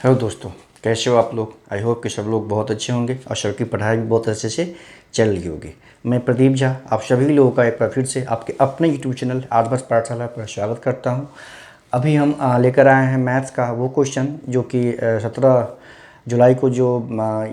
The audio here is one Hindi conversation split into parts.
हेलो दोस्तों, कैसे हो आप लोग। आई होप कि सब लोग बहुत अच्छे होंगे और सबकी पढ़ाई भी बहुत अच्छे से चल रही होगी। मैं प्रदीप झा आप सभी लोगों का एक बार फिर से आपके अपने यूट्यूब चैनल आदर्श पाठशाला पर स्वागत करता हूं। अभी हम लेकर आए हैं मैथ्स का वो क्वेश्चन जो कि 17 जुलाई को जो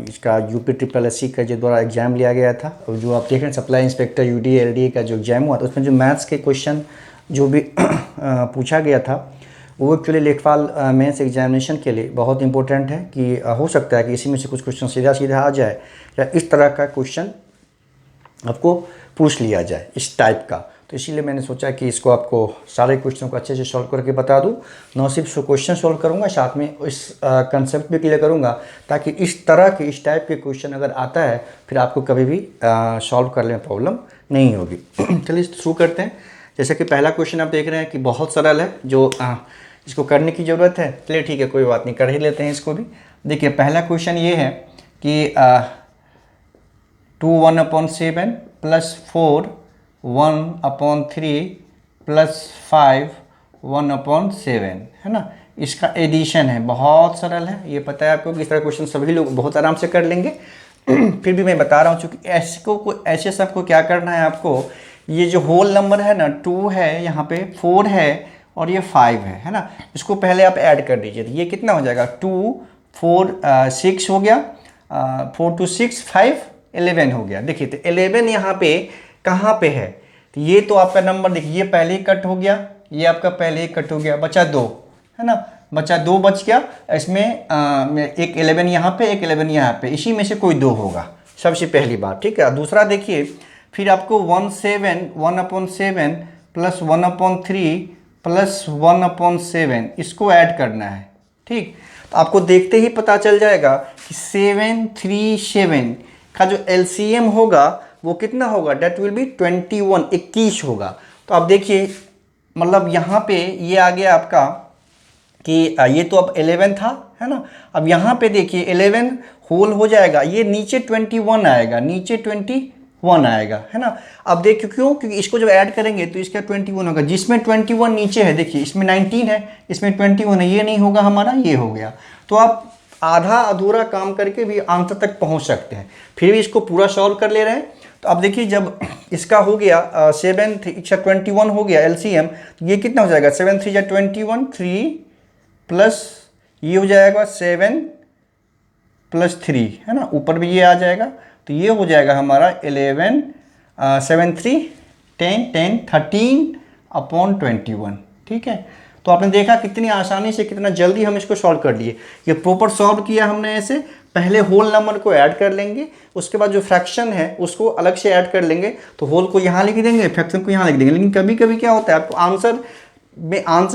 इसका यूपी ट्रिपल एससी का जो द्वारा एग्ज़ाम लिया गया था, और जो आप देख रहे हैं सप्लाई इंस्पेक्टर यूडी एलडीए का जो एग्ज़ाम हुआ था, उसमें जो मैथ्स के क्वेश्चन जो भी पूछा गया था वो एक्चुअली लेखपाल मेंस एग्जामिनेशन के लिए बहुत इंपॉर्टेंट है कि हो सकता है कि इसी में से कुछ क्वेश्चन सीधा सीधा आ जाए या इस तरह का क्वेश्चन आपको पूछ लिया जाए इस टाइप का। तो इसीलिए मैंने सोचा कि इसको आपको सारे क्वेश्चन को अच्छे से सॉल्व करके बता दूं। न सिर्फ क्वेश्चन सॉल्व करूंगा, साथ में इस कंसेप्ट भी क्लियर करूंगा, ताकि इस तरह के इस टाइप के क्वेश्चन अगर आता है फिर आपको कभी भी सॉल्व करने में प्रॉब्लम नहीं होगी। चलिए शुरू करते हैं। जैसे कि पहला क्वेश्चन आप देख रहे हैं कि बहुत सरल है, जो इसको करने की ज़रूरत है। चलिए ठीक है, कोई बात नहीं, कर ही लेते हैं इसको भी। देखिए पहला क्वेश्चन ये है कि 2 1/7 प्लस 4 1/3 प्लस 5 1/7 है ना। इसका एडिशन है, बहुत सरल है। ये पता है आपको कि इस तरह क्वेश्चन सभी लोग बहुत आराम से कर लेंगे। फिर भी मैं बता रहा हूँ, चूँकि ऐसे सबको क्या करना है आपको, ये जो होल नंबर है ना 2 है, यहाँ पे 4 है और ये 5 है ना। इसको पहले आप ऐड कर दीजिए तो ये कितना हो जाएगा, 2 4 6 हो गया, 4 2 6 5 11 हो गया। देखिए तो 11 यहाँ पे कहाँ पे है, तो ये तो आपका नंबर देखिए, ये पहले ही कट हो गया, ये आपका पहले ही कट हो गया, बचा 2 है ना, बचा 2 बच गया। इसमें एक 11 यहाँ पे, एक 11 यहाँ पे, इसी में से कोई 2 होगा, सबसे पहली बात। ठीक है, दूसरा देखिए फिर आपको 1/7 प्लस 1/3 प्लस 1/7 इसको ऐड करना है। ठीक, तो आपको देखते ही पता चल जाएगा कि 737 का जो एलसीएम होगा वो कितना होगा, डेट विल बी 21 होगा। तो आप देखिए मतलब यहाँ पे ये आ गया आपका कि ये तो अब 11 था है ना। अब यहाँ पे देखिए 11 होल हो जाएगा, ये नीचे 21 आएगा, नीचे 21 आएगा है ना। अब देखिए क्यों, क्योंकि इसको जब ऐड करेंगे तो इसका 21 होगा, जिसमें 21 नीचे है। देखिए इसमें 19 है, इसमें 21 है, ये नहीं होगा हमारा, ये हो गया। तो आप आधा अधूरा काम करके भी आंसर तक पहुंच सकते हैं। फिर भी इसको पूरा सॉल्व कर ले रहे हैं। तो अब देखिए जब इसका हो गया 7 21 हो गया एलसीएम, तो ये कितना हो जाएगा, 7 3 21, 3 प्लस ये हो जाएगा 7 प्लस 3 है ना, ऊपर भी ये आ जाएगा। तो ये हो जाएगा हमारा 11 7 3 10 10 13/21। ठीक है, तो आपने देखा कितनी आसानी से, कितना जल्दी हम इसको सॉल्व कर लिए। ये प्रॉपर सॉल्व किया हमने ऐसे। पहले होल नंबर को ऐड कर लेंगे, उसके बाद जो फ्रैक्शन है उसको अलग से ऐड कर लेंगे। तो होल को यहाँ लिख देंगे, फ्रैक्शन को यहाँ लिख देंगे। लेकिन कभी कभी क्या होता है, आपको आंसर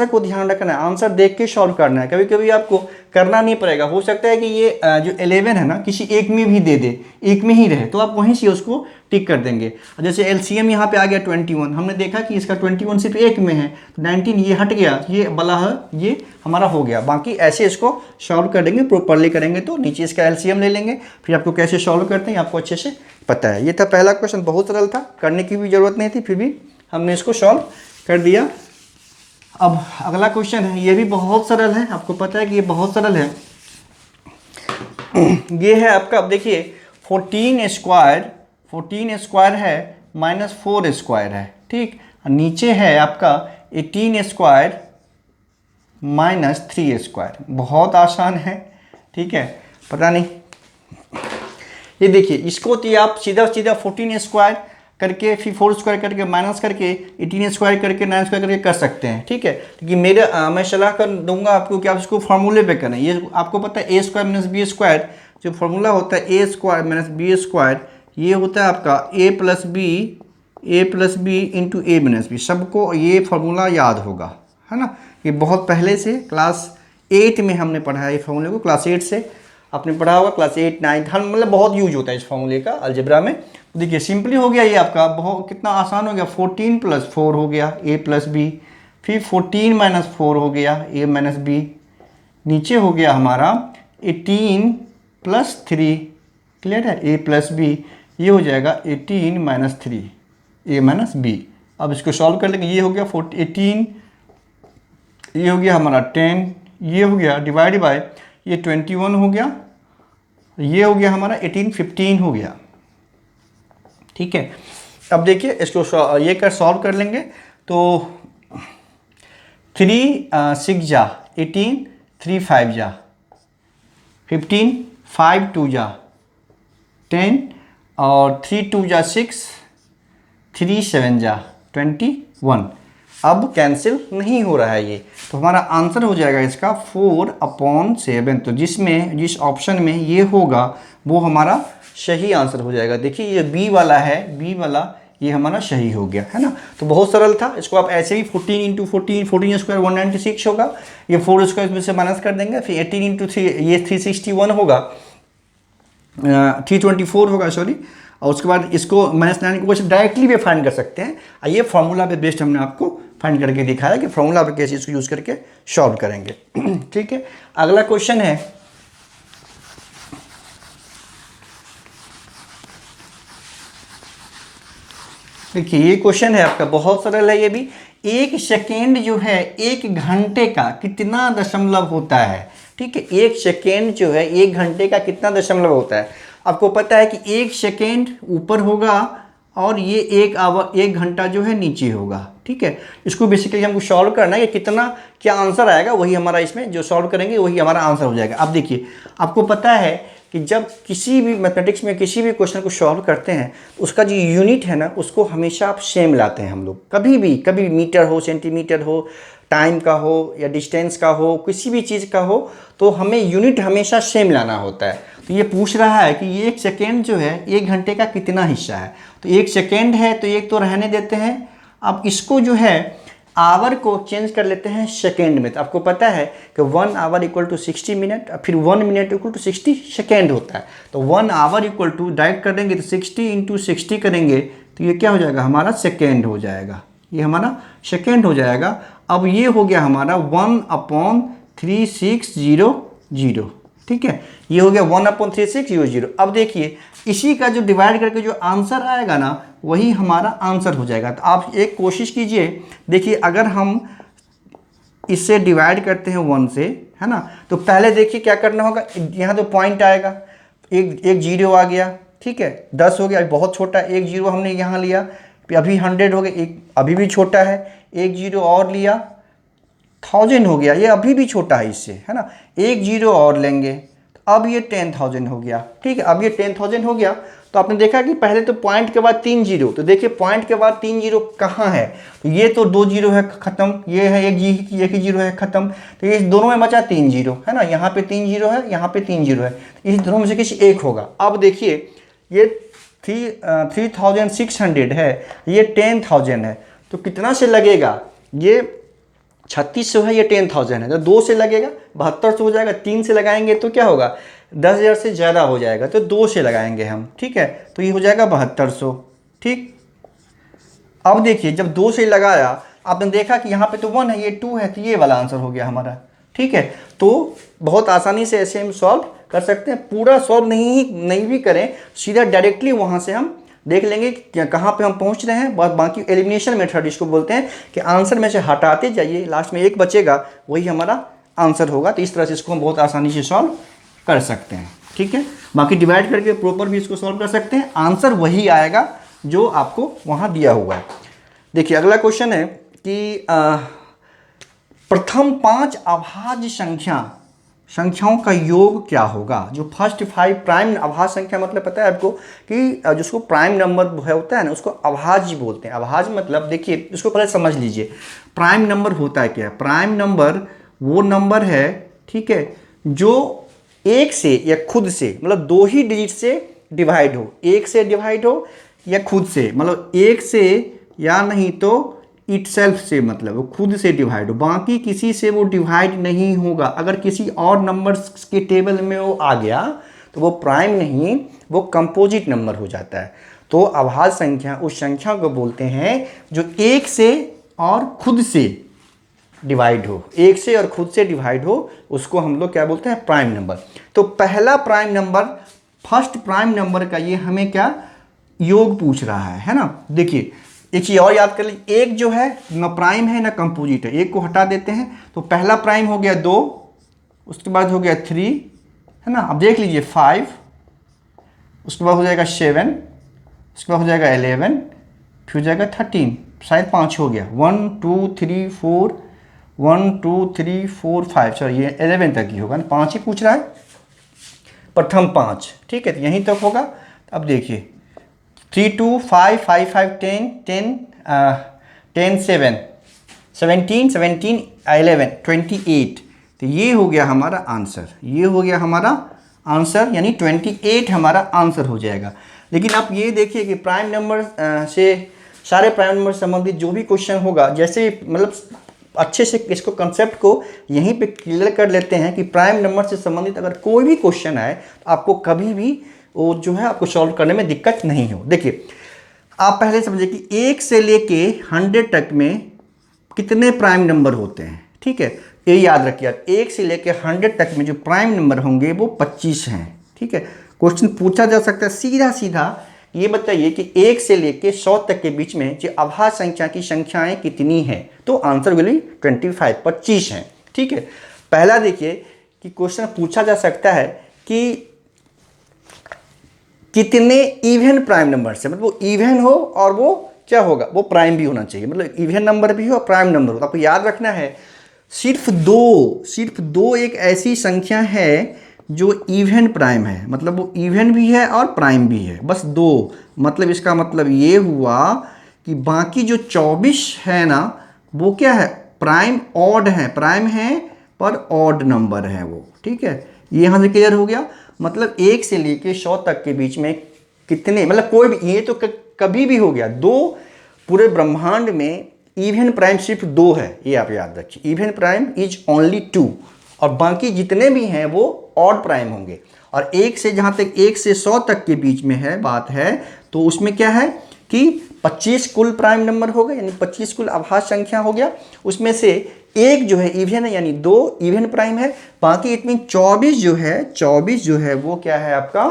को ध्यान रखना है, आंसर देख के सॉल्व करना है। कभी कभी आपको करना नहीं पड़ेगा, हो सकता है कि ये जो 11 है ना किसी एक में भी दे दे, एक में ही रहे, तो आप वहीं से उसको टिक कर देंगे। जैसे एलसीएम यहाँ पे आ गया 21, हमने देखा कि इसका 21 सिर्फ एक में है, तो 19 ये हट गया, ये बला है, ये हमारा हो गया। बाकी ऐसे इसको सॉल्व कर देंगे, प्रॉपरली करेंगे तो नीचे इसका एलसीएम ले लेंगे। फिर आपको कैसे सॉल्व करते हैं आपको अच्छे से पता है। ये था पहला क्वेश्चन, बहुत सरल था, करने की भी जरूरत नहीं थी, फिर भी हमने इसको सॉल्व कर दिया। अब अगला क्वेश्चन है, ये भी बहुत सरल है, आपको पता है कि ये बहुत सरल है। ये है आपका, अब देखिए 14 स्क्वायर है माइनस 4 स्क्वायर है। ठीक, नीचे है आपका 18 स्क्वायर माइनस 3 स्क्वायर। बहुत आसान है, ठीक है, पता नहीं। ये देखिए इसको तो आप सीधा सीधा 14 स्क्वायर करके फिर 4 स्क्वायर करके माइनस करके 18 स्क्वायर करके 9 स्क्वायर करके कर सकते हैं। ठीक है, क्योंकि मैं सलाह कर दूंगा आपको कि आप इसको फार्मूले पे करें। ये आपको पता है a square minus B square जो फार्मूला होता है, a square minus B square, ये होता है आपका a plus B into A minus B. सबको ये फार्मूला याद होगा है ना। ये बहुत पहले से क्लास 8 में हमने पढ़ा है, ये फार्मूले को क्लास 8 से आपने पढ़ा होगा, क्लास 8 9 हर मतलब बहुत यूज होता है इस फार्मूले का अलजेब्रा में। देखिए सिंपली हो गया ये आपका, बहुत कितना आसान हो गया। 14 प्लस 4 हो गया a प्लस बी, फिर 14 माइनस 4 हो गया a माइनस बी, नीचे हो गया हमारा 18 प्लस 3, क्लियर है, a प्लस बी, ये हो जाएगा 18 माइनस 3 a माइनस बी। अब इसको सॉल्व कर लेंगे, ये हो गया 18, ये हो गया हमारा 10, ये हो गया डिवाइड बाय ये 21 हो गया, ये हो गया हमारा 18, 15 हो गया। ठीक है, अब देखिए इसको ये कर सॉल्व कर लेंगे तो 3 6 जा 18, 3 5 जा 15, 5 2 जा 10 और 3 2 जा 6, 3 7 जा 21। अब कैंसिल नहीं हो रहा है ये, तो हमारा आंसर हो जाएगा इसका 4/7। तो जिस ऑप्शन में ये होगा वो हमारा सही आंसर हो जाएगा। देखिए ये बी वाला है, बी वाला ये हमारा सही हो गया, है ना। तो बहुत सरल था, इसको आप ऐसे भी 14 × 14, 14 स्क्वायर 196 होगा, ये 4 स्क्वायर में से माइनस कर देंगे, फिर 18 × 3 ये 361 होगा, 324 होगा सॉरी, और उसके बाद इसको -9 को डायरेक्टली भी फाइंड कर सकते हैं। ये फॉर्मूला पे बेस्ड हमने आपको फाइंड करके दिखाया कि फॉर्मूला पे कैसे इसको यूज़ करके सॉल्व करेंगे। ठीक है, अगला क्वेश्चन है देखिए, ये क्वेश्चन है आपका, बहुत सरल है ये भी। 1 सेकेंड जो है 1 घंटे का कितना दशमलव होता है। ठीक है, 1 सेकेंड जो है 1 घंटे का कितना दशमलव होता है। आपको पता है कि 1 सेकेंड ऊपर होगा और ये 1 घंटा जो है नीचे होगा। ठीक है, इसको बेसिकली हमको सॉल्व करना है कि कितना क्या आंसर आएगा, वही हमारा इसमें जो सॉल्व करेंगे वही हमारा आंसर हो जाएगा। अब देखिए, आपको पता है कि जब किसी भी मैथमेटिक्स में किसी भी क्वेश्चन को सॉल्व करते हैं, उसका जो यूनिट है ना, उसको हमेशा आप सेम लाते हैं हम लोग। कभी मीटर हो, सेंटीमीटर हो, टाइम का हो या डिस्टेंस का हो, किसी भी चीज़ का हो, तो हमें यूनिट हमेशा सेम लाना होता है। तो ये पूछ रहा है कि ये 1 सेकेंड जो है 1 घंटे का कितना हिस्सा है। तो 1 सेकेंड है तो एक तो रहने देते हैं। अब इसको जो है आवर को चेंज कर लेते हैं सेकेंड में। तो आपको पता है कि 1 आवर इक्वल टू 60 मिनट, फिर 1 मिनट इक्वल टू 60 सेकेंड होता है। तो 1 आवर इक्वल टू डायरेक्ट कर देंगे तो 60 × 60 करेंगे तो ये क्या हो जाएगा, हमारा सेकेंड हो जाएगा। ये हमारा सेकेंड हो जाएगा। अब ये हो गया हमारा 1/3600। ठीक है, ये हो गया 1/3600। अब देखिए इसी का जो डिवाइड करके जो आंसर आएगा ना, वही हमारा आंसर हो जाएगा। तो आप एक कोशिश कीजिए, देखिए अगर हम इससे डिवाइड करते हैं 1 से, है ना, तो पहले देखिए क्या करना होगा। यहाँ तो पॉइंट आएगा, एक जीरो आ गया। ठीक है, 10 हो गया, बहुत छोटा, एक जीरो हमने यहाँ लिया, अभी 100 हो गया, एक अभी भी छोटा है, एक जीरो और लिया, 1000 हो गया, ये अभी भी छोटा है इससे, है ना, एक जीरो और लेंगे, अब ये 10,000 हो गया। ठीक है, अब ये 10,000 हो गया। तो आपने देखा कि पहले तो पॉइंट के बाद 3 जीरो, तो देखिए पॉइंट के बाद 3 जीरो कहाँ है, तो ये तो 2 जीरो है खत्म, ये है एक ही जीरो है खत्म, तो ये दोनों में बचा 3 जीरो, है ना, यहाँ पे 3 जीरो है, यहाँ पे 3 जीरो है, इस दोनों में से किसी एक होगा। अब देखिए ये 3600 है, ये 10,000 है, तो कितना से लगेगा, ये 3600 है, ये 10,000 है, तो 2 से लगेगा 7200 हो जाएगा। 3 से लगाएंगे तो क्या होगा, 10,000 से ज़्यादा हो जाएगा, तो 2 से लगाएंगे हम। ठीक है, तो ये हो जाएगा 7200। ठीक, अब देखिए जब 2 से लगाया, आपने देखा कि यहाँ पे तो 1 है, ये 2 है, तो ये वाला आंसर हो गया हमारा। ठीक है, तो बहुत आसानी से ऐसे हम सॉल्व कर सकते हैं। पूरा सॉल्व नहीं भी करें, सीधा डायरेक्टली वहाँ से हम देख लेंगे कि कहाँ पे हम पहुँच रहे हैं। बाकी एलिमिनेशन मेथड इसको बोलते हैं कि आंसर में से हटाते जाइए, लास्ट में एक बचेगा, वही हमारा आंसर होगा। तो इस तरह से इसको हम बहुत आसानी से सॉल्व कर सकते हैं। ठीक है, बाकी डिवाइड करके प्रॉपर भी इसको सॉल्व कर सकते हैं, आंसर वही आएगा जो आपको वहाँ दिया हुआ है। देखिए अगला क्वेश्चन है कि प्रथम 5 अभाज्य संख्याओं का योग क्या होगा। जो फर्स्ट 5 प्राइम अभाज्य संख्या, मतलब पता है आपको कि जिसको प्राइम नंबर होता है ना, उसको अभाज्य बोलते हैं। अभाज्य मतलब देखिए इसको पहले समझ लीजिए, प्राइम नंबर होता है क्या। प्राइम नंबर वो नंबर है, ठीक है, जो 1 से या खुद से, मतलब 2 ही डिजिट से डिवाइड हो, 1 से डिवाइड हो या खुद से, मतलब 1 से या नहीं तो इटसेल्फ से, मतलब वो खुद से डिवाइड हो, बाकी किसी से वो डिवाइड नहीं होगा। अगर किसी और नंबर्स के टेबल में वो आ गया तो वो प्राइम नहीं, वो कंपोजिट नंबर हो जाता है। तो अभाज्य संख्या उस संख्या को बोलते हैं जो 1 से और खुद से डिवाइड हो, 1 से और खुद से डिवाइड हो, उसको हम लोग क्या बोलते हैं, प्राइम नंबर। तो पहला prime number, first prime number का ये हमें क्या योग पूछ रहा है ना। देखिए एक चीज़ और याद कर लीजिए, एक जो है न प्राइम है न कंपोजिट है, एक को हटा देते हैं तो पहला प्राइम हो गया 2, उसके बाद हो गया 3, है ना। अब देख लीजिए 5, उसके बाद हो जाएगा 7, उसके बाद हो जाएगा 11, फिर हो जाएगा 13, शायद 5 हो गया। 1 2 3 4, 1 2 3 4 5, सॉरी ये 11 तक ही होगा ना, 5 ही पूछ रहा है, प्रथम 5, ठीक है, तो यहीं तक होगा। अब देखिए 3 2 5 5 5 10 10 10 7 17 17 11 28, तो ये हो गया हमारा आंसर, ये हो गया हमारा आंसर, यानी 28 हमारा आंसर हो जाएगा। लेकिन आप ये देखिए कि प्राइम नंबर से सारे प्राइम नंबर से संबंधित जो भी क्वेश्चन होगा, जैसे मतलब अच्छे से इसको कंसेप्ट को यहीं पे क्लियर कर लेते हैं कि प्राइम नंबर से संबंधित अगर कोई भी क्वेश्चन आए तो आपको कभी भी वो जो है आपको सॉल्व करने में दिक्कत नहीं हो। देखिए आप पहले समझिए कि 1 से लेके 100 तक में कितने प्राइम नंबर होते हैं, ठीक है, ये याद रखिए। 1 से लेके 100 तक में जो प्राइम नंबर होंगे वो 25 हैं, ठीक है। क्वेश्चन पूछा जा सकता है सीधा सीधा, ये बताइए कि 1 से लेके 100 तक के बीच में जो अभाज्य संख्या की संख्याएं कितनी हैं, तो आंसर विल बी 25, 25 हैं, ठीक है। पहला देखिए कि क्वेश्चन पूछा जा सकता है कि कितने इवन प्राइम नंबर से, मतलब वो इवन हो और वो क्या होगा, वो प्राइम भी होना चाहिए, मतलब इवन नंबर भी हो और प्राइम नंबर हो। तो आपको याद रखना है सिर्फ दो एक ऐसी संख्या है जो इवन प्राइम है, मतलब वो इवन भी है और प्राइम भी है, बस 2। मतलब इसका मतलब ये हुआ कि बाकी जो 24 है ना, वो क्या है, प्राइम ऑड है, प्राइम है पर ऑड नंबर है वो, ठीक है। ये यहाँ से क्लियर हो गया। मतलब 1 से लेके 100 तक के बीच में कितने, मतलब कोई भी, ये तो कभी भी हो गया, 2 पूरे ब्रह्मांड में इवन प्राइम सिर्फ 2 है, ये आप याद रखिए, इवन प्राइम इज ओनली 2, और बाकी जितने भी हैं वो ऑड प्राइम होंगे। और 1 से जहाँ तक 1 से 100 तक के बीच में है बात है, तो उसमें क्या है कि 25 कुल प्राइम नंबर हो गए, यानी 25 कुल अभाज्य संख्या हो गया। उसमें से एक जो है इवन है, यानी 2 इवन प्राइम है, बाकी इतनी 24 जो है वो क्या है आपका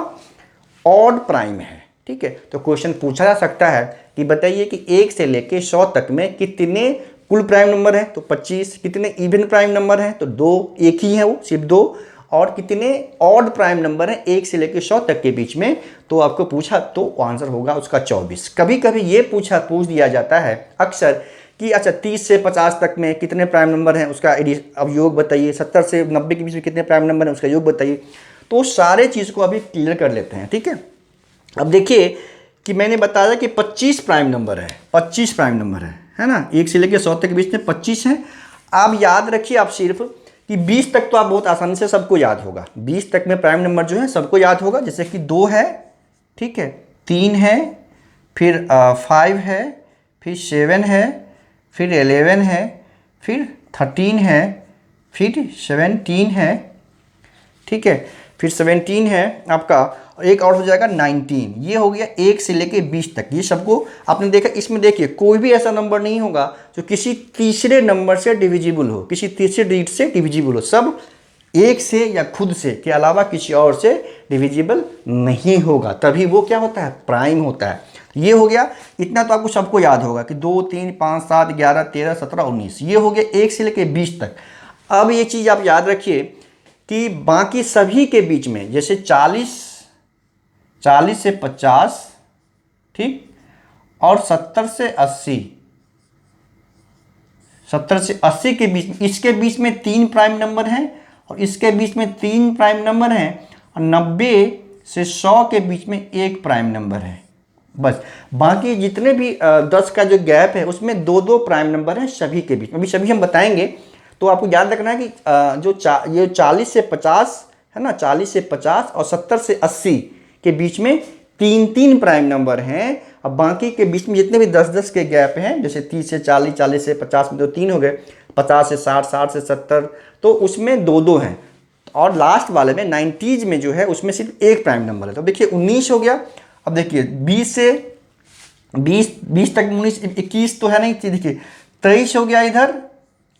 ऑड प्राइम है, ठीक है। तो क्वेश्चन पूछा जा सकता है कि बताइए कि 1 से लेके 100 तक में कितने कुल प्राइम नंबर है, तो 25, कितने इवन प्राइम नंबर है, तो 2, एक ही है वो सिर्फ 2, और कितने ऑड प्राइम नंबर है 1 से लेकर 100 तक के बीच में, तो आपको पूछा तो आंसर होगा उसका 24। कभी कभी ये पूछ दिया जाता है अक्सर कि अच्छा 30 से 50 तक में कितने प्राइम नंबर हैं, उसका अब योग बताइए, 70 से 90 के बीच में कितने प्राइम नंबर हैं, उसका योग बताइए। तो सारे चीज़ को अभी क्लियर कर लेते हैं, ठीक है। अब देखिए कि मैंने बताया कि 25 प्राइम नंबर है, 25 प्राइम नंबर है ना, 1 से लेकर 100 तक के बीच में 25 हैं। आप याद रखिए आप सिर्फ कि 20 तक तो आप बहुत आसानी से सबको याद होगा, 20 तक में प्राइम नंबर जो है सबको याद होगा, जैसे कि 2 है, ठीक है, 3 है, फिर 5 है, फिर 7 है, फिर 11 है, फिर 13 है, फिर 17 है, ठीक है, फिर 17 है आपका, एक और हो जाएगा 19। ये हो गया 1 से लेके 20 तक। ये सबको आपने देखा, इसमें देखिए कोई भी ऐसा नंबर नहीं होगा जो किसी तीसरे नंबर से डिविजिबल हो, किसी तीसरे डिजिट से डिविजिबल हो, सब 1 से या खुद से के अलावा किसी और से डिविजिबल नहीं होगा, तभी वो क्या होता है, प्राइम होता है। ये हो गया, इतना तो आपको सबको याद होगा कि 2 3 5 7 11 13 17 19, ये हो गया 1 से लेके 20 तक। अब ये चीज़ आप याद रखिए कि बाकी सभी के बीच में, जैसे 40 से 50, ठीक, और 70 से 80, 70 से 80 के बीच, इसके बीच में 3 प्राइम नंबर हैं और इसके बीच में 3 प्राइम नंबर हैं, और 90 से 100 के बीच में 1 प्राइम नंबर है, बस। बाकी जितने भी 10 का जो गैप है उसमें 2 प्राइम नंबर हैं सभी के बीच में, अभी सभी हम बताएंगे। तो आपको याद रखना है कि ये 40 से 50 है ना, 40 से 50 और 70 से 80 के बीच में 3 प्राइम नंबर हैं। अब बाकी के बीच में जितने भी 10 के गैप हैं, जैसे 30 से 40, 40 से 50 में तो 3 हो गए, 50 से 60, 60 से 70, तो उसमें 2 हैं, और लास्ट वाले में 90s में जो है उसमें सिर्फ 1 प्राइम नंबर है। तो देखिए 19 हो गया। अब देखिए 20 से 20 तक 19, 21 तो है नहीं, देखिए 23 हो गया, इधर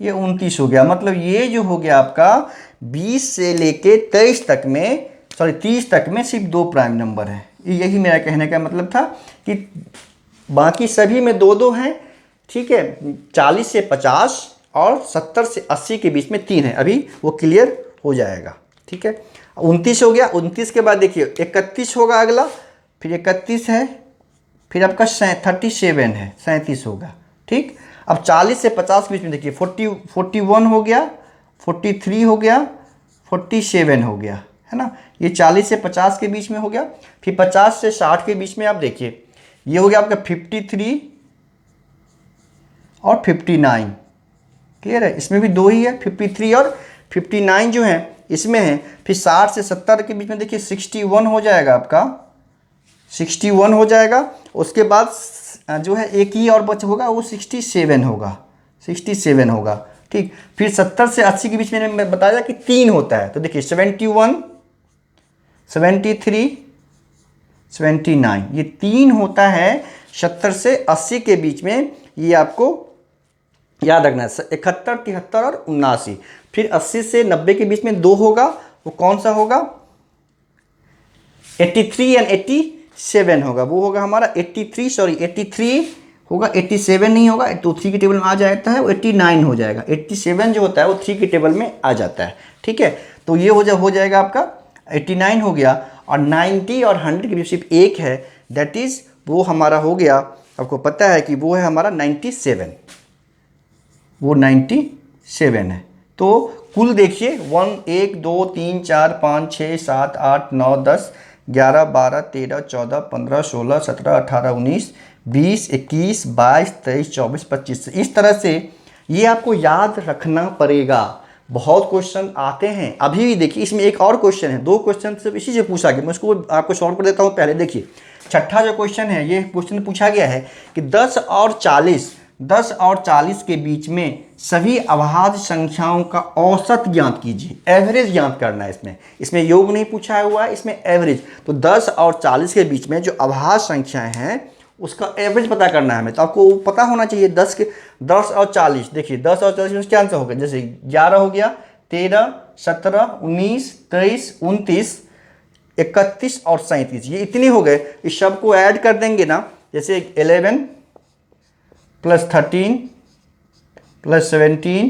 ये 29 हो गया। मतलब ये जो हो गया आपका 20 से लेके 23 तक में, सॉरी 30 तक में सिर्फ 2 प्राइम नंबर है। यही मेरा कहने का मतलब था कि बाकी सभी में 2 हैं, ठीक है। 40 से 50 और 70 से 80 के बीच में 3 है, अभी वो क्लियर हो जाएगा। ठीक है, 29 हो गया। 29 के बाद देखिए 31 होगा अगला, फिर 31 है, फिर आपका 37 है, 37 होगा। ठीक, अब 40 से 50 के बीच में देखिए 41 हो गया, 43 हो गया, 47 हो गया, है ना। ये 40 से 50 के बीच में हो गया। फिर 50 से 60 के बीच में आप देखिए ये हो गया आपका 53 और 59। क्लियर है, इसमें भी दो ही है, 53 और 59 जो है इसमें है। फिर 60 से 70 के बीच में देखिए 61 हो जाएगा आपका, 61 हो जाएगा। उसके बाद जो है एक ही और बच होगा, वो 67 होगा, 67 होगा। ठीक, फिर 70 से 80 के बीच में मैंने बताया कि 3 होता है, तो देखिए 71, 73, 79, ये 3 होता है 70 से 80 के बीच में। ये आपको याद रखना है, 71, 73 और 79। फिर 80 से 90 के बीच में 2 होगा, वो कौन सा होगा, 83 एंड 87 होगा, वो होगा हमारा 83 होगा, 87 नहीं होगा, तो 3 के टेबल में आ जाता है, वो 89 हो जाएगा। 87 जो होता है वो 3 के टेबल में आ जाता है। ठीक है, तो ये हो जाएगा आपका 89 हो गया। और 90 और 100 के बीच सिर्फ एक है, दैट इज़ वो हमारा हो गया, आपको पता है कि वो है हमारा 97, वो 97 है। तो कुल देखिए 1 2 3 4 5 6 7 8 9 10 11 12 13 14 15 16 17 18 19 20 21 22 23 24 25, इस तरह से ये आपको याद रखना पड़ेगा। बहुत क्वेश्चन आते हैं। अभी भी देखिए इसमें एक और क्वेश्चन है, 2 क्वेश्चन सिर्फ इसी से पूछा गया, मैं उसको आपको सॉल्व कर देता हूँ। पहले देखिए छठा जो क्वेश्चन है, ये क्वेश्चन पूछा गया है कि 10 और 40 के बीच में सभी अभाज्य संख्याओं का औसत ज्ञात कीजिए। एवरेज ज्ञात करना है इसमें योग नहीं पूछा हुआ है, इसमें एवरेज। तो 10 और 40 के बीच में जो अभाज्य संख्याएं हैं उसका एवरेज पता करना है हमें। तो आपको पता होना चाहिए 10 और 40। देखिए 10 और 40 में क्या आंसर होगा, जैसे 11 हो गया, 13, 17, 19, 23, 29, 31 और 37, ये इतने हो गए। इस सब को ऐड कर देंगे ना, जैसे 11 plus 13 plus 17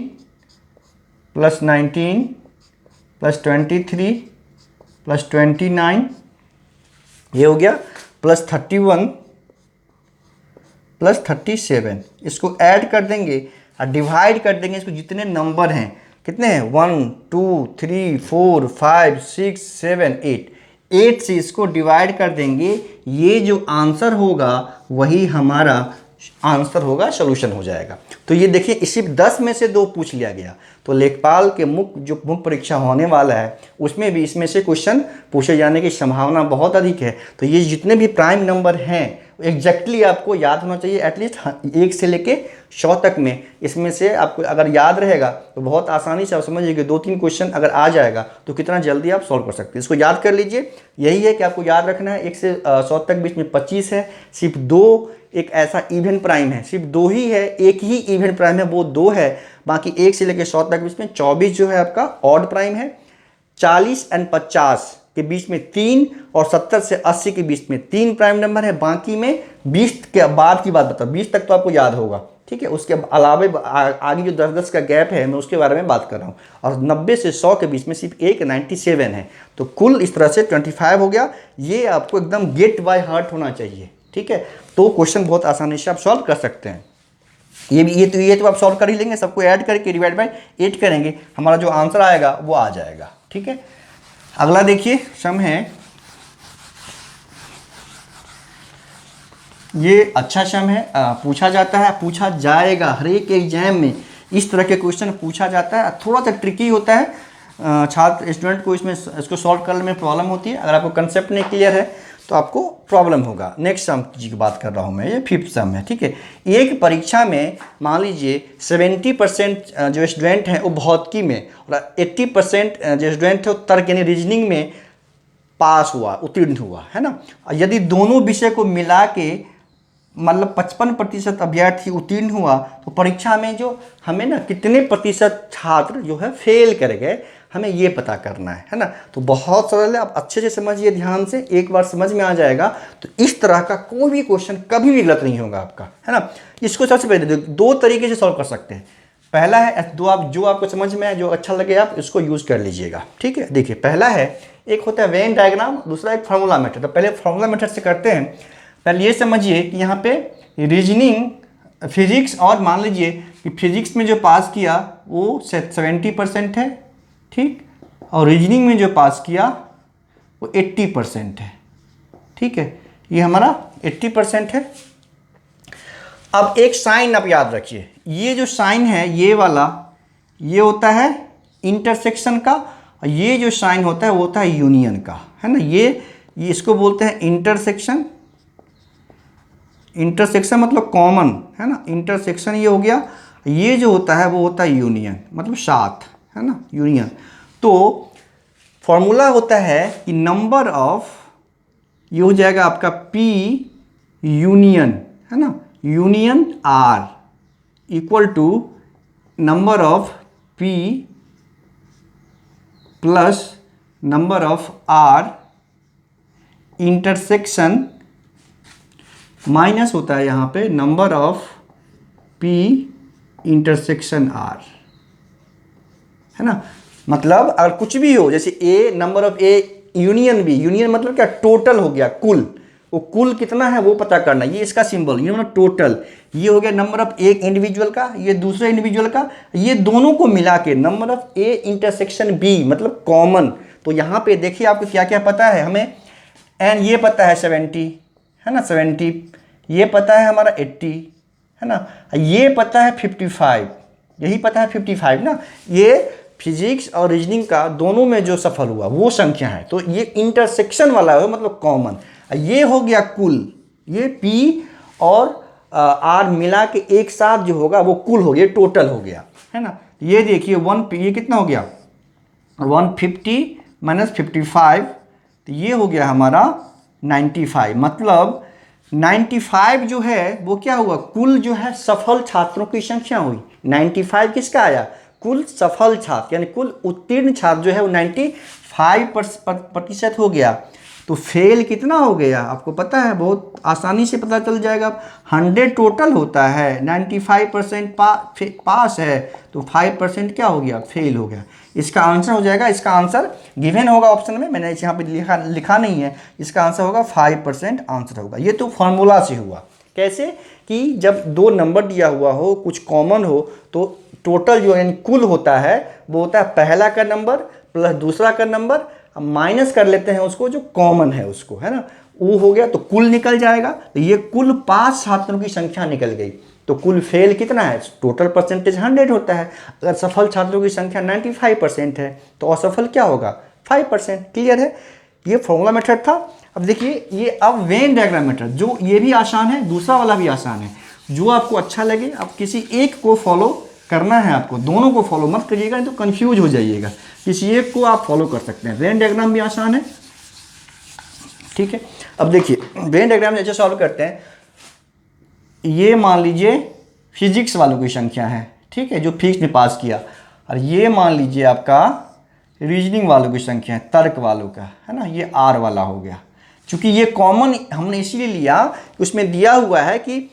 plus 19 plus 23 plus 29, ये हो गया, प्लस 31 प्लस 37। इसको ऐड कर देंगे और डिवाइड कर देंगे इसको, जितने नंबर हैं, कितने हैं, 1 2 3 4 5 6 7 8 से इसको डिवाइड कर देंगे। ये जो आंसर होगा वही हमारा आंसर होगा, सॉल्यूशन हो जाएगा। तो ये देखिए इसी 10 में से 2 पूछ लिया गया। तो लेखपाल के मुख्य परीक्षा होने वाला है उसमें भी इसमें से क्वेश्चन पूछे जाने की संभावना बहुत अधिक है। तो ये जितने भी प्राइम नंबर हैं एग्जैक्टली आपको याद होना चाहिए, एटलीस्ट 1 से लेके 100 तक में। इसमें से आपको अगर याद रहेगा तो बहुत आसानी से आप समझिए कि 2-3 क्वेश्चन अगर आ जाएगा तो कितना जल्दी आप सॉल्व कर सकते हैं। इसको याद कर लीजिए। यही है कि आपको याद रखना है 1 से 100 तक बीच में 25 है, सिर्फ 2 एक ऐसा इवन प्राइम है, सिर्फ 2 ही है, एक ही इवन प्राइम है, वो 2 है। बाकी 1 से लेकर 100 तक बीच में 24 जो है आपका ऑड प्राइम है, 40 एंड 50 के बीच में 3 और 70 से 80 के बीच में 3 प्राइम नंबर है। बाकी में 20 के बाद की बात बताओ, 20 तक तो आपको याद होगा, ठीक है। उसके अलावे आगे जो 10-10 का गैप है मैं उसके बारे में बात कर रहा हूँ। और 90 से 100 के बीच में सिर्फ एक 97 है। तो कुल इस तरह से 25 हो गया। ये आपको एकदम गेट बाय हार्ट होना चाहिए, ठीक है। तो क्वेश्चन बहुत आसानी से आप सॉल्व कर सकते हैं। ये तो आप सॉल्व कर ही लेंगे, सबको ऐड करके डिवाइड बाय 8 करेंगे, हमारा जो आंसर आएगा वो आ जाएगा, ठीक है। अगला देखिए सम है, ये अच्छा सम है, पूछा जाता है, पूछा जाएगा हर एक एग्जाम में इस तरह के क्वेश्चन पूछा जाता है। थोड़ा सा ट्रिकी होता है, छात्र स्टूडेंट को इसको सॉल्व करने में प्रॉब्लम होती है। अगर आपको कंसेप्ट नहीं क्लियर है तो आपको प्रॉब्लम होगा। नेक्स्ट सम की बात कर रहा हूँ मैं, ये 5th सम है, ठीक है। एक परीक्षा में मान लीजिए 70% जो स्टूडेंट हैं वो भौतिकी में और 80% जो स्टूडेंट है वो तर्क यानी रीजनिंग में पास हुआ, उत्तीर्ण हुआ, है ना। यदि दोनों विषय को मिला के मतलब 55% अभ्यर्थी उत्तीर्ण हुआ तो परीक्षा में जो हमें ना कितने प्रतिशत छात्र जो है फेल कर गए, हमें ये पता करना है ना। तो बहुत सरल है, आप अच्छे से समझिए ध्यान से, एक बार समझ में आ जाएगा तो इस तरह का कोई भी क्वेश्चन कभी भी गलत नहीं होगा आपका, है ना। इसको सबसे पहले 2 तरीके से सॉल्व कर सकते हैं। पहला है दो, आप जो आपको समझ में आए, जो अच्छा लगे आप इसको यूज़ कर लीजिएगा, ठीक है। देखिए पहला है, एक होता है वेन डायग्राम, दूसरा एक फार्मूला मेथड। तो पहले फार्मूला मेथड से करते हैं। पहले ये समझिए कि यहाँ पे रीजनिंग, फिजिक्स, और मान लीजिए कि फिजिक्स में जो पास किया वो 70% है, ठीक, और रीजनिंग में जो पास किया वो 80% है, ठीक है। ये हमारा 80% है। अब एक साइन आप याद रखिए, ये जो साइन है ये वाला, ये होता है इंटरसेक्शन का, और ये जो साइन होता है वो होता है यूनियन का, है ना। ये इसको बोलते हैं इंटरसेक्शन। इंटरसेक्शन मतलब कॉमन, है ना, इंटरसेक्शन ये हो गया। ये जो होता है वो होता है यूनियन, मतलब साथ, है ना, यूनियन। तो फॉर्मूला होता है कि नंबर ऑफ, ये हो जाएगा आपका P यूनियन, है ना, union R equal to number of P plus number of R intersection minus होता है यहाँ पे number of P intersection R, है ना। मतलब अगर कुछ भी हो, जैसे A, number of A union B, union मतलब क्या, टोटल हो गया, कुल, वो कुल कितना है वो पता करना, ये इसका सिंबल, ये मतलब टोटल। ये हो गया नंबर ऑफ एक इंडिविजुअल का, ये दूसरे इंडिविजुअल का, ये दोनों को मिला के number of A intersection B मतलब कॉमन। तो यहाँ पे देखिए आपको क्या क्या पता है हमें, एंड ये पता है 70, है ना, 70, ये पता है हमारा 80, है ना, ये पता है 55, यही पता है 55 ना। ये फिजिक्स और रीजनिंग का दोनों में जो सफल हुआ वो संख्या है, तो ये इंटरसेक्शन वाला है मतलब कॉमन। ये हो गया कुल, ये P और R मिला के एक साथ जो होगा वो कुल हो गया, टोटल हो गया, है ना। ये देखिए ये कितना हो गया, 150 माइनस 55, तो ये हो गया हमारा 95। मतलब 95 जो है वो क्या हुआ, कुल जो है सफल छात्रों की संख्या हुई। 95 किसका आया, कुल सफल छात्र, यानी कुल उत्तीर्ण छात्र जो है वो 95% हो गया। तो फेल कितना हो गया आपको पता है, बहुत आसानी से पता चल जाएगा। 100 टोटल होता है, 95% पास है, तो 5% क्या हो गया, फेल हो गया। इसका आंसर हो जाएगा, इसका आंसर गिवन होगा ऑप्शन में, मैंने यहाँ पे लिखा नहीं है, इसका आंसर होगा 5% आंसर होगा। ये तो फॉर्मूला से हुआ। कैसे कि जब दो नंबर दिया हुआ हो, कुछ कॉमन हो, तो टोटल जो यानी कुल होता है वो होता है पहला का नंबर प्लस दूसरा का नंबर, माइनस कर लेते हैं उसको जो कॉमन है उसको, है ना, वो हो गया तो कुल निकल जाएगा। तो ये कुल 5 छात्रों की संख्या निकल गई। तो कुल फेल कितना है, टोटल परसेंटेज 100 होता है। अगर सफल छात्रों की संख्या 95% है तो असफल क्या होगा, 5%। क्लियर है, ये फॉर्मूला मेथड था। अब देखिए ये अब वेन डायग्राम मेथड, जो ये भी आसान है, दूसरा वाला भी आसान है, जो आपको अच्छा लगे आप किसी एक को फॉलो करना है, आपको दोनों को फॉलो मत करिएगा, नहीं तो कंफ्यूज हो जाइएगा। किसी एक को आप फॉलो कर सकते हैं। वेन डायग्राम भी आसान है, ठीक है। अब देखिए वेन डायग्राम जैसे सॉल्व करते हैं, ये मान लीजिए फिजिक्स वालों की संख्या है, ठीक है, जो फिजिक्स में पास किया, और ये मान लीजिए आपका रीजनिंग वालों की संख्या है, तर्क वालों का, है ना, ये R वाला हो गया। चूंकि ये कॉमन हमने इसीलिए लिया कि उसमें दिया हुआ है कि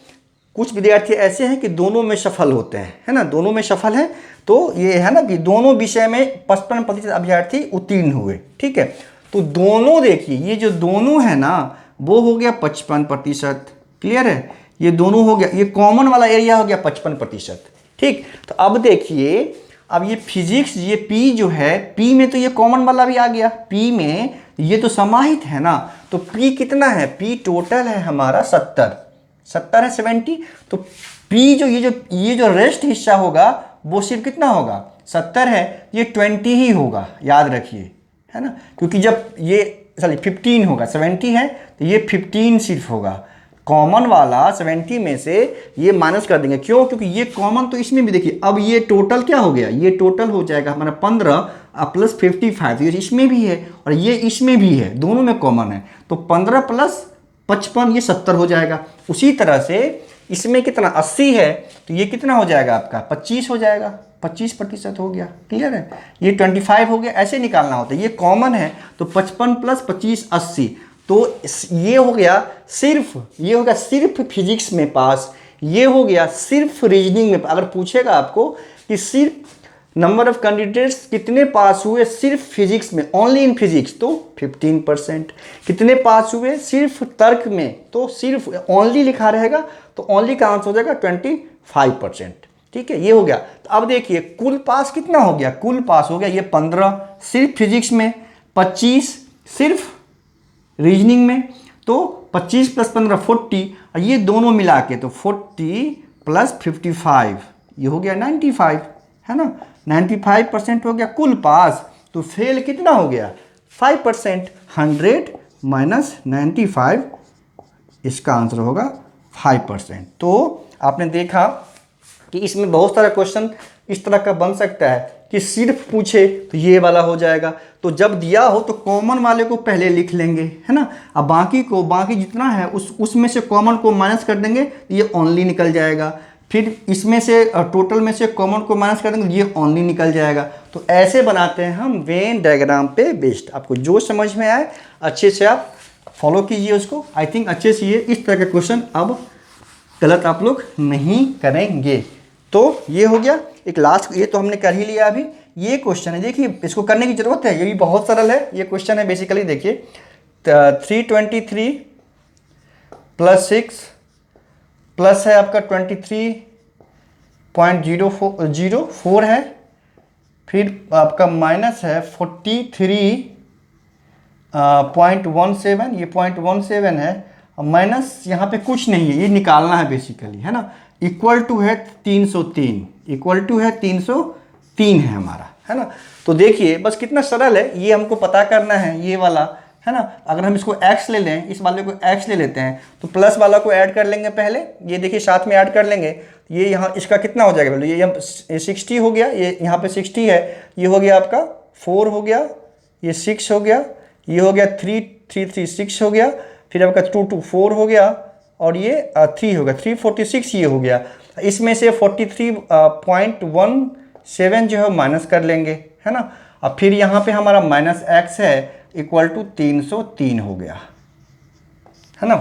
कुछ विद्यार्थी ऐसे हैं कि दोनों में सफल होते हैं, है ना, दोनों में सफल है, तो ये है ना कि दोनों विषय में 55% अभ्यर्थी उत्तीर्ण हुए, ठीक है। तो दोनों देखिए, ये जो दोनों है ना वो हो गया 55%, क्लियर है, ये दोनों हो गया, ये कॉमन वाला एरिया हो गया 55%, ठीक। तो अब देखिए, अब ये फिजिक्स, ये P जो है, P में तो ये कॉमन वाला भी आ गया, P में ये तो समाहित है ना, तो P कितना है, P टोटल है हमारा 70 है, 70। तो P जो ये जो रेस्ट हिस्सा होगा वो सिर्फ कितना होगा, 70 है, ये 20 ही होगा, याद रखिए, है ना, क्योंकि जब ये 15 होगा, 70 है तो ये 15 सिर्फ होगा। कॉमन वाला 70 में से ये माइनस कर देंगे, क्यों, क्योंकि ये कॉमन तो इसमें भी देखिए। अब ये टोटल क्या हो गया, ये टोटल हो जाएगा हमारा 15 प्लस 55, ये इसमें भी है और ये इसमें भी है, दोनों में कॉमन है, तो 15 प्लस 55 ये 70 हो जाएगा। उसी तरह से इसमें कितना 80 है, तो ये कितना हो जाएगा आपका 25 हो जाएगा, 25% हो गया, क्लियर है। ये 25 हो गया, ऐसे निकालना होता है, ये कॉमन है तो 55 प्लस 25 80। तो ये हो गया सिर्फ, ये हो गया सिर्फ फिजिक्स में पास, ये हो गया सिर्फ रीजनिंग में। अगर पूछेगा आपको कि सिर्फ नंबर ऑफ कैंडिडेट्स कितने पास हुए सिर्फ फिजिक्स में, ओनली इन फिजिक्स, तो 15%। कितने पास हुए सिर्फ तर्क में, तो सिर्फ ओनली लिखा रहेगा, तो ओनली का आंसर हो जाएगा 25%। ठीक है, ये हो गया। तो अब देखिए कुल पास कितना हो गया, कुल पास हो गया ये 15 सिर्फ फिजिक्स में, 25 सिर्फ रीजनिंग में, तो 25 + 15 40, और ये दोनों मिला के तो 40 + 55 ये हो गया 95, है ना। 95% हो गया कुल पास। तो फेल कितना हो गया 5%। 100 - 95 इसका आंसर होगा 5%। तो आपने देखा कि इसमें बहुत सारा क्वेश्चन इस तरह का बन सकता है कि सिर्फ पूछे तो ये वाला हो जाएगा, तो जब दिया हो तो कॉमन वाले को पहले लिख लेंगे, है ना। अब बाकी जितना है उसमें से कॉमन को माइनस कर देंगे, ये ओनली निकल जाएगा। फिर इसमें से टोटल में से कॉमन को माइनस कर देंगे, ये ओनली निकल जाएगा। तो ऐसे बनाते हैं हम वेन डायग्राम पे बेस्ड। आपको जो समझ में आए अच्छे से आप फॉलो कीजिए उसको। आई थिंक अच्छे से ये इस तरह के क्वेश्चन अब गलत आप लोग नहीं करेंगे। तो ये हो गया एक लास्ट, ये तो हमने कर ही लिया। अभी ये क्वेश्चन है, देखिए इसको करने की ज़रूरत है, ये भी बहुत सरल है। ये क्वेश्चन है बेसिकली, देखिए 323 + 6 प्लस है आपका 23.04 है, फिर आपका माइनस है 43.17, ये 0.17 है, माइनस यहाँ पे कुछ नहीं है, ये निकालना है बेसिकली, है ना। इक्वल टू है 303, इक्वल टू है 303 है हमारा, है ना। तो देखिए बस कितना सरल है, ये हमको पता करना है ये वाला, है ना। अगर हम इसको x ले लें, इस वाले को x ले लेते हैं, तो प्लस वाला को ऐड कर लेंगे पहले, ये देखिए साथ में ऐड कर लेंगे। ये यहाँ इसका कितना हो जाएगा, ये 60 हो गया, ये यहाँ पे 60 है, ये हो गया आपका 4 हो गया, ये 6 हो गया, ये हो गया 3 हो गया, फिर आपका 2 4 हो गया, और ये 3 हो गया, 346 ये हो गया। इसमें से 43.17 जो है माइनस कर लेंगे, है ना। अब फिर यहाँ पे हमारा -x है इक्वल टू 303 हो गया, है ना।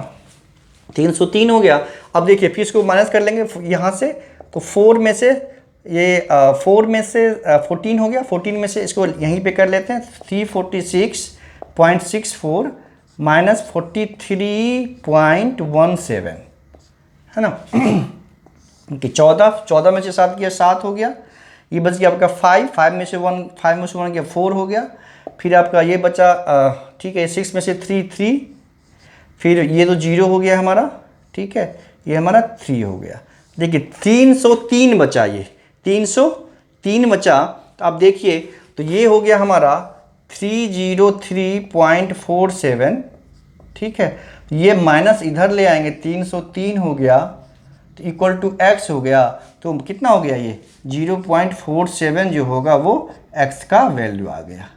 303 हो गया। अब देखिए फिर इसको माइनस कर लेंगे यहाँ से, तो 4 में से ये 4 में से 14 हो गया, 14 में से इसको यहीं पे कर लेते हैं, 346.64 - 43.17, है ना। कि 14 में से 7 गया 7 हो गया, ये बच गया आपका 5 में से 1 गया 4 हो गया, फिर आपका ये बचा ठीक है 6 में से 3, फिर ये तो 0 हो गया हमारा, ठीक है, ये हमारा 3 हो गया। देखिए 303 बचा, ये 303 बचा। तो आप देखिए तो ये हो गया हमारा 303.47, ठीक है। ये माइनस इधर ले आएंगे, 303 हो गया तो इक्वल टू x हो गया, तो कितना हो गया ये 0.47 जो होगा वो x का वैल्यू आ गया।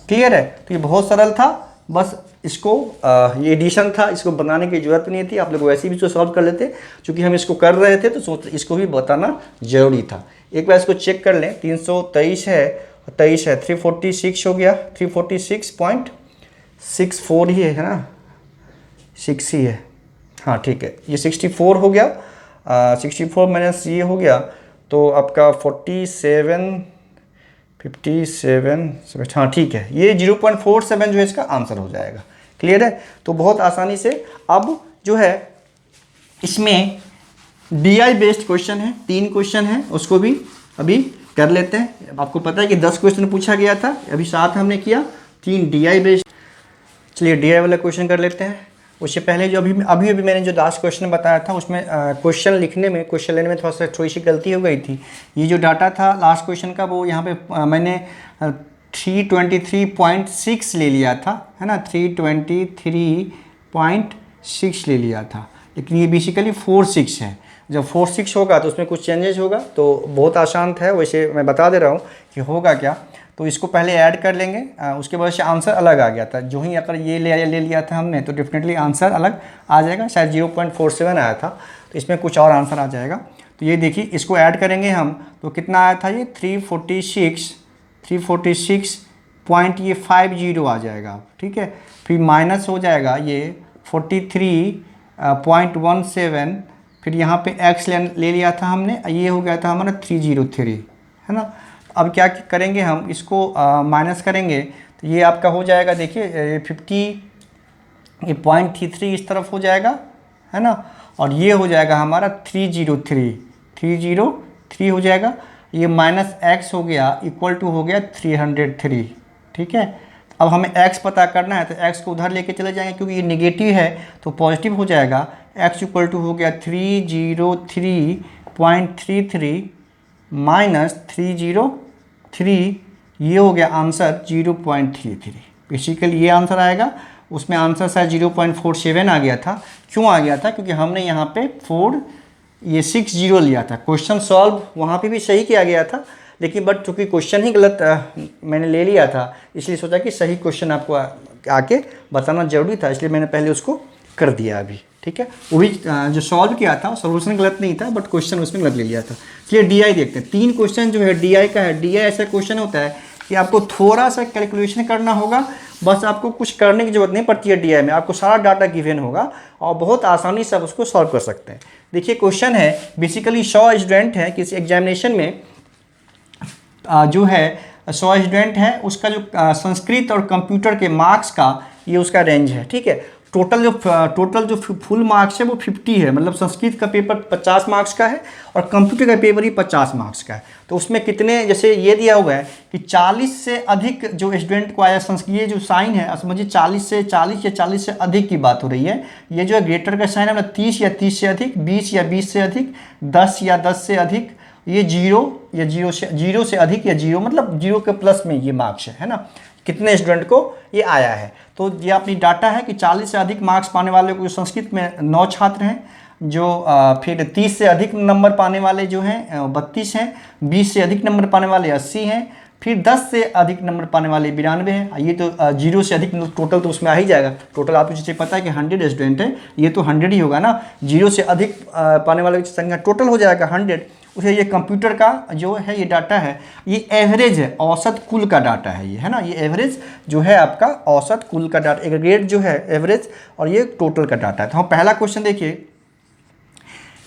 क्लियर है। तो ये बहुत सरल था, बस इसको ये एडिशन था, इसको बनाने की जरूरत नहीं थी, आप लोग वैसे भी तो सॉल्व कर लेते। क्योंकि हम इसको कर रहे थे तो सोच इसको भी बताना जरूरी था। एक बार इसको चेक कर लें, 323 है, 23 है, 346 हो गया, 346.64 ही है ना, 6 ही है, हाँ ठीक है, ये 64 हो गया, 64 माइनस ये हो गया, तो आपका 57, हाँ ठीक है, ये 0.47 जो है इसका आंसर हो जाएगा। क्लियर है। तो बहुत आसानी से अब जो है इसमें DI बेस्ड क्वेश्चन है, 3 क्वेश्चन है, उसको भी अभी कर लेते हैं। आपको पता है कि 10 क्वेश्चन पूछा गया था, अभी 7 हमने किया, 3 DI बेस्ड। चलिए DI वाला क्वेश्चन कर लेते हैं। उससे पहले जो अभी मैंने जो लास्ट क्वेश्चन बताया था उसमें क्वेश्चन लिखने में, क्वेश्चन लेने में थोड़ी सी गलती हो गई थी। ये जो डाटा था लास्ट क्वेश्चन का, वो यहाँ पे मैंने 323.6 ले लिया था, है ना, 323.6 ले लिया था, लेकिन ये बेसिकली 46 है। जब 46 होगा तो उसमें कुछ चेंजेस होगा, तो बहुत आसान था, वैसे मैं बता दे रहा हूँ कि होगा क्या। तो इसको पहले ऐड कर लेंगे, उसके बाद से आंसर अलग आ गया था। जो ही अगर ये ले लिया था हमने तो डेफिनेटली आंसर अलग आ जाएगा, शायद 0.47 आया था, तो इसमें कुछ और आंसर आ जाएगा। तो ये देखिए इसको ऐड करेंगे हम, तो कितना आया था, ये 346.50 आ जाएगा, ठीक है। फिर माइनस हो जाएगा ये 43.17, फिर यहाँ पे x ले लिया था हमने, ये हो गया था हमारा 303, है ना। अब क्या करेंगे हम, इसको माइनस करेंगे तो ये आपका हो जाएगा, देखिए 50, ये 0.33 इस तरफ हो जाएगा, है ना। और ये हो जाएगा हमारा 303 हो जाएगा। ये माइनस एक्स हो गया इक्वल टू हो गया 303, ठीक है। अब हमें x पता करना है तो x को उधर लेके चले जाएंगे, क्योंकि ये निगेटिव है तो पॉजिटिव हो जाएगा। x इक्वल टू हो गया 303.33 माइनस 303, ये हो गया आंसर 0.33। बेसिकली ये आंसर आएगा। उसमें आंसर शायद 0.47 आ गया था। क्यों आ गया था? क्योंकि हमने यहाँ पे 60 लिया था। क्वेश्चन सॉल्व वहाँ पे भी सही किया गया था, लेकिन बट चूँकि क्वेश्चन ही गलत मैंने ले लिया था, इसलिए सोचा कि सही क्वेश्चन आपको आके बताना जरूरी था, इसलिए मैंने पहले उसको कर दिया अभी, ठीक है। वही जो सॉल्व किया था सोल्यूशन गलत नहीं था, बट क्वेश्चन उसमें गलत ले लिया था। चलिए DI देखते हैं। 3 क्वेश्चन जो है DI का है। DI ऐसा क्वेश्चन होता है कि आपको थोड़ा सा कैलकुलेशन करना होगा, बस आपको कुछ करने की जरूरत नहीं पड़ती है। DI में आपको सारा डाटा गिवन होगा और बहुत आसानी से आप उसको सॉल्व कर सकते हैं। देखिए क्वेश्चन है, बेसिकली 100 स्टूडेंट हैं किसी एग्जामिनेशन में, जो है 100 स्टूडेंट है, उसका जो संस्कृत और कंप्यूटर के मार्क्स का ये उसका रेंज है, ठीक है। टोटल जो फुल मार्क्स है वो 50 है, मतलब संस्कृत का पेपर 50 मार्क्स का है और कंप्यूटर का पेपर ही 50 मार्क्स का है। तो उसमें कितने, जैसे ये दिया हुआ है कि 40 से अधिक जो स्टूडेंट को आया संस्कृत, ये जो साइन है समझिए 40 या 40 से अधिक की बात हो रही है। ये जो है ग्रेटर का साइन है, मतलब 30 या 30 से अधिक, 20 या 20 से अधिक, 10 या 10 से अधिक, ये 0 से अधिक या 0 मतलब 0 के प्लस में ये मार्क्स है ना। कितने स्टूडेंट को ये आया है, तो ये अपनी डाटा है कि 40 से अधिक मार्क्स पाने वाले को संस्कृत में 9 छात्र हैं, जो फिर 30 से अधिक नंबर पाने वाले जो हैं 32 हैं, 20 से अधिक नंबर पाने वाले 80 हैं, फिर 10 से अधिक नंबर पाने वाले 92 हैं। ये तो 0 से अधिक टोटल तो उसमें आ ही जाएगा। टोटल आपको जैसे पता है कि 100 स्टूडेंट है, ये तो 100 ही होगा ना। 0 से अधिक पाने वाले की संख्या टोटल हो जाएगा 100। उसे ये कंप्यूटर का जो है ये डाटा है, ये एवरेज है, औसत कुल का डाटा है ये, है ना। ये एवरेज जो है आपका औसत कुल का डाटा, एग्रीगेट जो है एवरेज, और ये टोटल का डाटा है। तो हम पहला क्वेश्चन देखिए,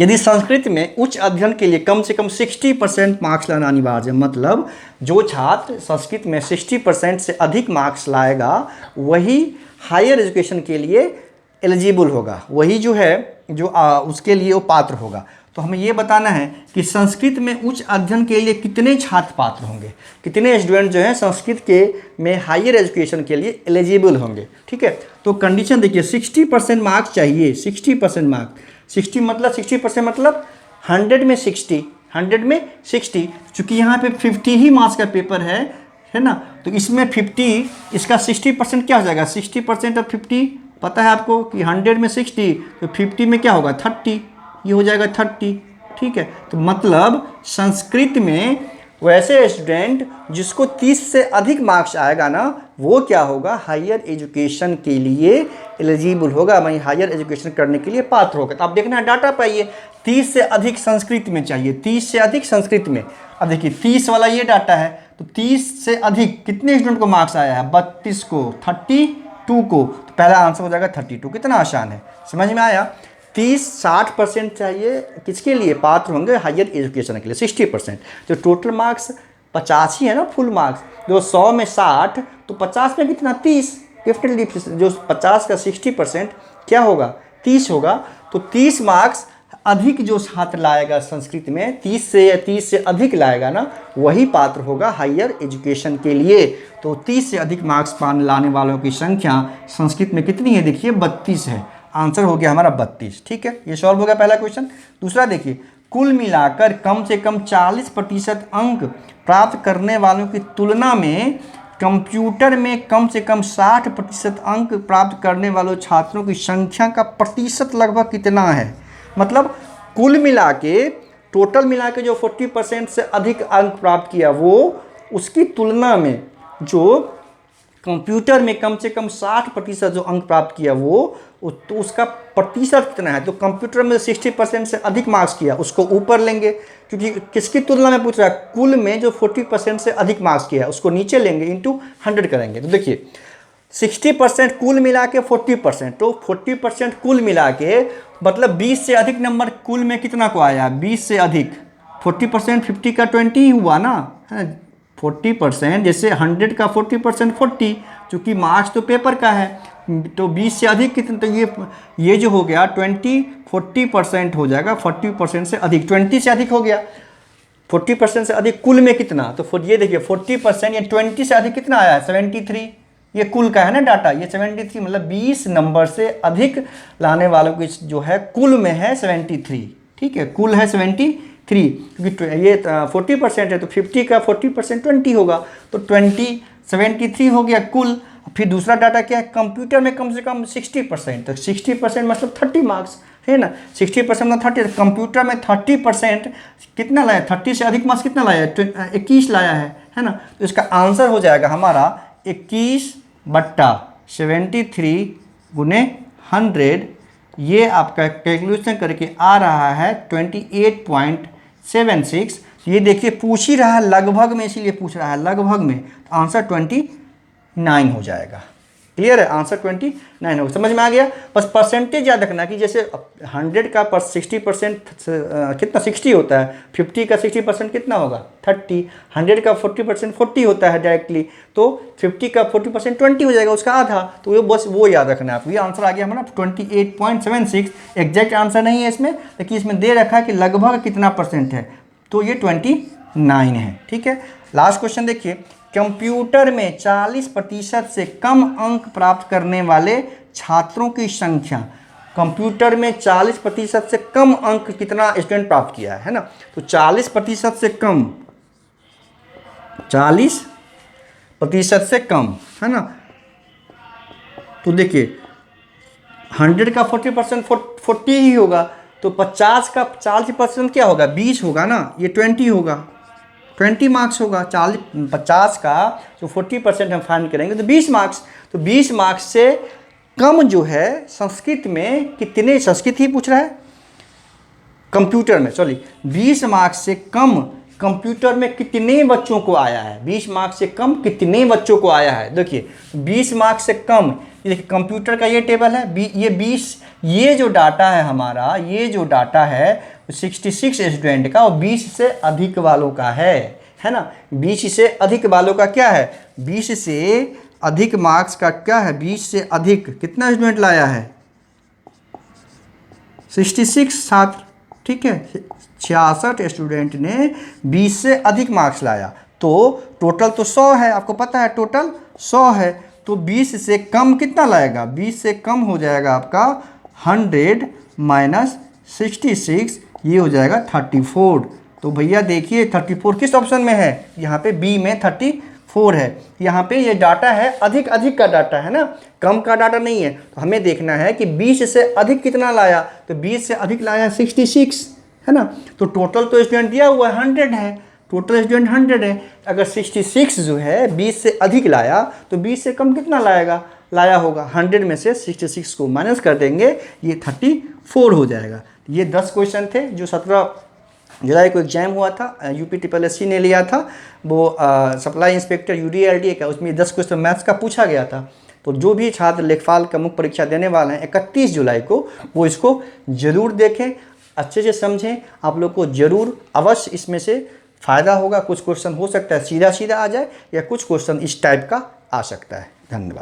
यदि संस्कृत में उच्च अध्ययन के लिए कम से कम 60% मार्क्स लाना अनिवार्य है, मतलब जो छात्र संस्कृत में 60% से अधिक मार्क्स लाएगा वही हायर एजुकेशन के लिए एलिजिबल होगा, वही जो है जो उसके लिए वो पात्र होगा। तो हमें ये बताना है कि संस्कृत में उच्च अध्ययन के लिए कितने छात्र पात्र होंगे, कितने स्टूडेंट जो हैं संस्कृत के में हायर एजुकेशन के लिए एलिजिबल होंगे, ठीक है। तो कंडीशन देखिए, 60% मार्क्स चाहिए, 60% मार्क्स, 60% मतलब 100 में 60, 100 में 60, चूँकि यहाँ पे 50 ही मार्क्स का पेपर है ना। तो इसमें 50, इसका 60% क्या हो जाएगा, 60% ऑफ 50 पता है आपको कि 100 में 60, तो 50 में क्या होगा 30, ये हो जाएगा 30, ठीक है। तो मतलब संस्कृत में वैसे स्टूडेंट जिसको 30 से अधिक मार्क्स आएगा ना, वो क्या होगा, हायर एजुकेशन के लिए एलिजिबल होगा, वहीं हायर एजुकेशन करने के लिए पात्र होगा। तो आप देखना है डाटा पाइए, 30 से अधिक संस्कृत में चाहिए, 30 से अधिक संस्कृत में। अब देखिए 30 वाला ये डाटा है, तो 30 से अधिक कितने स्टूडेंट को मार्क्स आया है, 32 को, 32 को, तो पहला आंसर हो जाएगा 32। कितना आसान है, समझ में आया। 60% चाहिए किसके लिए पात्र होंगे, हायर एजुकेशन के लिए 60%। जो टोटल मार्क्स 50 ही है ना, फुल मार्क्स, जो 100 में 60 तो 50 में कितना 30, डेफिनेटली जो 50 का 60% क्या होगा 30 होगा। तो 30 मार्क्स अधिक जो छात्र लाएगा संस्कृत में, 30 से अधिक लाएगा ना, वही पात्र होगा हायर एजुकेशन के लिए। तो 30 से अधिक मार्क्स लाने वालों की संख्या संस्कृत में कितनी है, देखिए 32 है। आंसर हो गया हमारा 32, ठीक है। ये सॉल्व हो गया पहला क्वेश्चन। दूसरा देखिए, कुल मिलाकर कम से कम 40% अंक प्राप्त करने वालों की तुलना में कंप्यूटर में कम से कम 60% अंक प्राप्त करने वालों छात्रों की संख्या का प्रतिशत लगभग कितना है। मतलब कुल मिला के, टोटल मिला के जो 40% से अधिक अंक प्राप्त किया, वो उसकी तुलना में जो कंप्यूटर में कम से कम 60% जो अंक प्राप्त किया वो, तो उसका प्रतिशत कितना है। तो कंप्यूटर में 60% से अधिक मार्क्स किया उसको ऊपर लेंगे, क्योंकि किसकी तुलना में पूछ रहा है, कुल में जो 40% से अधिक मार्क्स किया उसको नीचे लेंगे, इंटू 100 करेंगे। तो देखिए 60% कुल मिला के 40%, तो 40% कुल मिला के मतलब 20 से अधिक नंबर कुल में कितना को आया, 20 से अधिक। 40% 50 का 20 ही हुआ ना, है 40%, जैसे 100 का 40% 40, चूँकि मार्क्स तो पेपर का है, तो 20 से अधिक कितना, तो ये जो हो गया 40% हो जाएगा, 40% से अधिक, 20 से अधिक हो गया, 40% से अधिक कुल में कितना, तो ये देखिए 40% या 20 से अधिक कितना आया है, 73, ये कुल का है ना डाटा, ये 73, मतलब 20 नंबर से अधिक लाने वालों की जो है कुल में है 73, ठीक है, कुल है 73, क्योंकि ये 40% है तो 50 का 40% 20 होगा, तो 20 73 हो गया कुल। फिर दूसरा डाटा क्या है, कंप्यूटर में कम से कम 60%, तो 60% मतलब 30 मार्क्स है ना, 60% मतलब 30, कंप्यूटर में 30% कितना लाया, 30 से अधिक मार्क्स कितना लाया, 21 लाया है ना, तो इसका आंसर हो जाएगा हमारा 21/73 गुने 100, ये आपका कैलकुलेशन करके आ रहा है 28.76। ये देखिए पूछ ही रहा है लगभग में, इसीलिए पूछ रहा है लगभग में, तो आंसर 29 हो जाएगा। क्लियर है, आंसर 29 होगा। समझ में आ गया। बस परसेंटेज याद रखना कि जैसे 100 का 60% कितना 60 होता है, 50 का 60% कितना होगा 30, 100 का 40% 40 होता है डायरेक्टली, तो 50 का 40% 20 हो जाएगा, उसका आधा, तो ये बस वो याद रखना है आपको। ये आंसर आ गया हमारा 28.76। एग्जैक्ट आंसर नहीं है इसमें, लेकिन इसमें दे रखा है कि लगभग कितना परसेंट है, तो ये 29 है। ठीक है, लास्ट क्वेश्चन देखिए, कंप्यूटर में 40% से कम अंक प्राप्त करने वाले छात्रों की संख्या, कंप्यूटर में 40% से कम अंक कितना स्टूडेंट प्राप्त किया है ना, तो 40% से कम, 40% से कम है ना, तो देखिए 100 का 40% 40 ही होगा, तो 50 का 40% क्या होगा 20 होगा ना, ये 20 होगा, 20 मार्क्स होगा। 50 का जो 40% हम फाइंड करेंगे तो 20 मार्क्स, तो 20 मार्क्स से कम जो है संस्कृत में कितने, संस्कृत ही पूछ रहा है कंप्यूटर में, सॉरी 20 मार्क्स से कम कंप्यूटर में कितने बच्चों को आया है, 20 मार्क्स से कम कितने बच्चों को आया है। देखिए 20 मार्क्स से कम, ये देखिए कंप्यूटर का ये टेबल है, ये 20, ये जो डाटा है हमारा, ये जो डाटा है 66 स्टूडेंट का और 20 से अधिक वालों का है ना, 20 से अधिक वालों का क्या है, 20 से अधिक मार्क्स का क्या है, 20 से अधिक कितना स्टूडेंट लाया है 66 छात्र, ठीक है 66 स्टूडेंट ने 20 से अधिक मार्क्स लाया, तो टोटल तो 100 है, आपको पता है टोटल 100 है, तो 20 से कम कितना लाएगा, 20 से कम हो जाएगा आपका 100 माइनस 66, ये हो जाएगा 34। तो भैया देखिए 34 किस ऑप्शन में है, यहाँ पे बी में 34 है, यहाँ पे ये डाटा है अधिक का डाटा है ना, कम का डाटा नहीं है, तो हमें देखना है कि 20 से अधिक कितना लाया, तो 20 से अधिक लाया 66 है ना, तो टोटल तो स्टूडेंट दिया हुआ है 100 है, टोटल स्टूडेंट 100 है, अगर 66 जो है 20 से अधिक लाया तो 20 से कम कितना लाया होगा, 100 में से 66 को माइनस कर देंगे, ये 34 हो जाएगा। ये 10 क्वेश्चन थे जो 17 जुलाई को एग्जाम हुआ था, यूपी SSSC ने लिया था, वो सप्लाई इंस्पेक्टर UDLDA का, उसमें 10 क्वेश्चन मैथ्स का पूछा गया था। तो जो भी छात्र लेखपाल का मुख्य परीक्षा देने वाले हैं 31 जुलाई को, वो इसको ज़रूर देखें, अच्छे से समझें, आप लोग को ज़रूर अवश्य इसमें से फ़ायदा होगा। कुछ क्वेश्चन हो सकता है सीधा आ जाए, या कुछ क्वेश्चन इस टाइप का आ सकता है। धन्यवाद।